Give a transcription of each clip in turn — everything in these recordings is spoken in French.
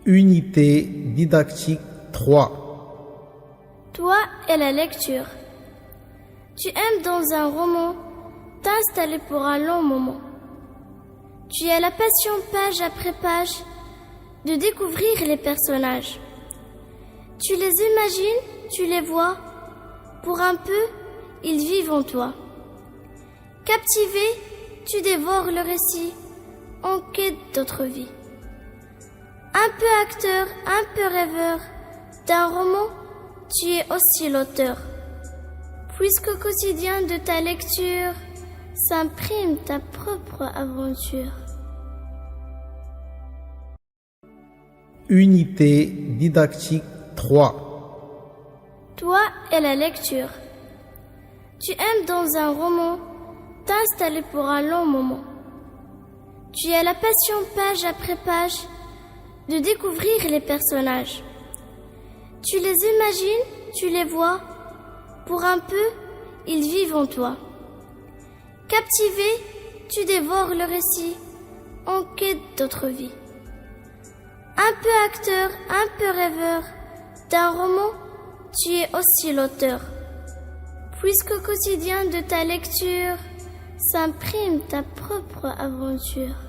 Unité didactique 3. Toi et la lecture. Tu aimes dans un roman t'installer pour un long moment. Tu as la passion page après page de découvrir les personnages. Tu les imagines, tu les vois, pour un peu, ils vivent en toi. Captivé, tu dévores le récit, en quête d'autre vie. Un peu acteur, un peu rêveur, d'un roman, tu es aussi l'auteur. Puisqu'au quotidien de ta lecture s'imprime ta propre aventure. Unité didactique 3. Toi et la lecture. Tu aimes dans un roman t'installer pour un long moment. Tu as la passion page après page de découvrir les personnages. Tu les imagines, tu les vois, pour un peu, ils vivent en toi. Captivé, tu dévores le récit, en quête d'autre vie. Un peu acteur, un peu rêveur, d'un roman, tu es aussi l'auteur. Puisqu'au quotidien de ta lecture s'imprime ta propre aventure.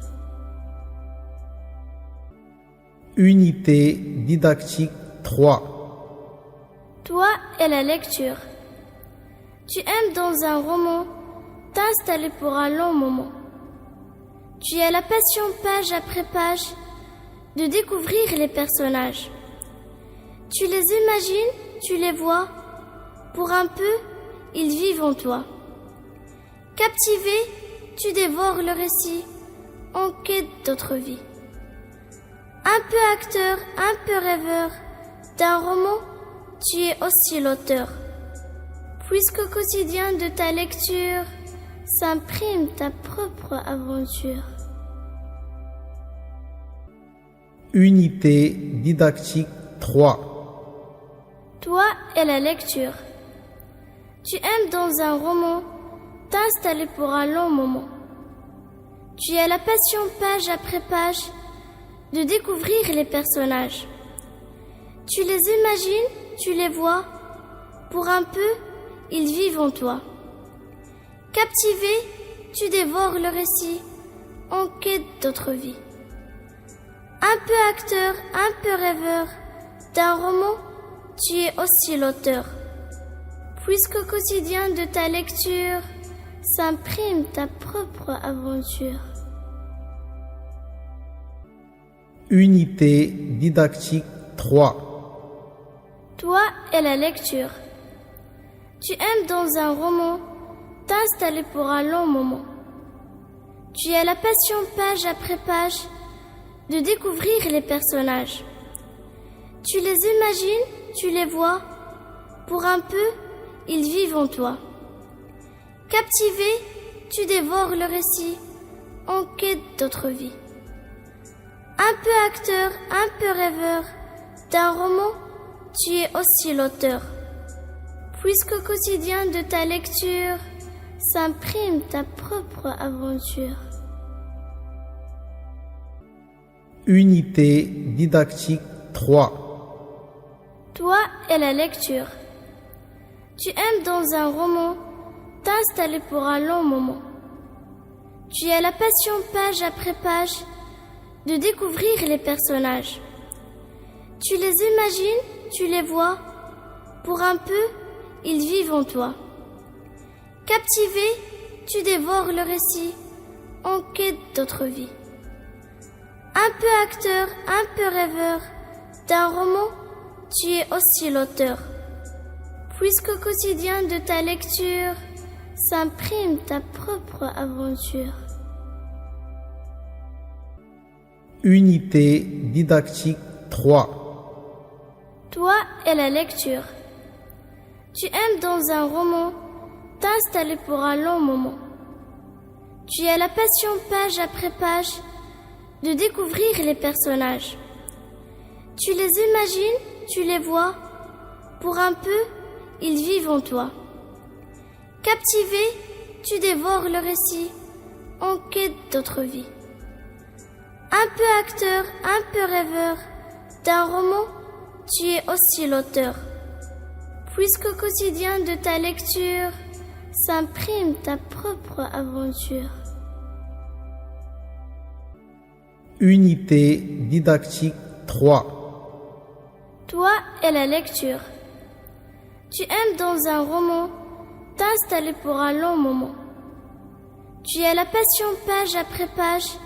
Unité didactique 3. Toi et la lecture. Tu aimes dans un roman t'installer pour un long moment. Tu as la passion page après page de découvrir les personnages. Tu les imagines, tu les vois, pour un peu, ils vivent en toi. Captivé, tu dévores le récit, en quête d'autre vie. Un peu acteur, un peu rêveur, d'un roman, tu es aussi l'auteur. Puisqu'au quotidien de ta lecture s'imprime ta propre aventure. Unité didactique 3. Toi et la lecture. Tu aimes dans un roman t'installer pour un long moment. Tu as la passion page après page de découvrir les personnages. Tu les imagines, tu les vois, pour un peu, ils vivent en toi. Captivé, tu dévores le récit, en quête d'autre vie. Un peu acteur, un peu rêveur, d'un roman, tu es aussi l'auteur. Puisqu'au quotidien de ta lecture s'imprime ta propre aventure. Unité didactique 3. Toi et la lecture. Tu aimes dans un roman t'installer pour un long moment. Tu as la passion page après page de découvrir les personnages. Tu les imagines, tu les vois, pour un peu, ils vivent en toi. Captivé, tu dévores le récit, en quête d'autre vie. Un peu acteur, un peu rêveur, d'un roman, tu es aussi l'auteur. Puisqu'au quotidien de ta lecture s'imprime ta propre aventure. Unité didactique 3. Toi et la lecture. Tu aimes dans un roman t'installer pour un long moment. Tu as la passion page après page de découvrir les personnages. Tu les imagines, tu les vois, pour un peu, ils vivent en toi. Captivé, tu dévores le récit, en quête d'autre vie. Un peu acteur, un peu rêveur, d'un roman, tu es aussi l'auteur. Puisqu'au quotidien de ta lecture s'imprime ta propre aventure. Unité didactique 3. Toi et la lecture. Tu aimes dans un roman t'installer pour un long moment. Tu as la passion page après page de découvrir les personnages. Tu les imagines, tu les vois, pour un peu, ils vivent en toi. Captivé, tu dévores le récit, en quête d'autre vie. Un peu acteur, un peu rêveur, D'un roman, tu es aussi l'auteur. Puisqu'au quotidien de ta lecture s'imprime ta propre aventure. Unité didactique 3. Toi et la lecture. Tu aimes dans un roman t'installer pour un long moment. Tu as la passion page après page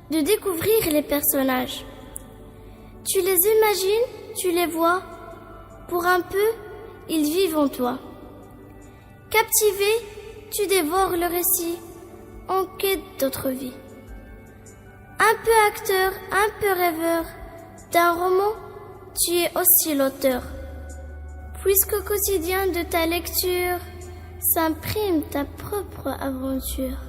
de découvrir les personnages. Tu les imagines, tu les vois. Pour un peu, ils vivent en toi. Captivé, tu dévores le récit en quête d'autre vie. Un peu acteur, un peu rêveur d'un roman, tu es aussi l'auteur. Puisqu'au quotidien de ta lecture s'imprime ta propre aventure.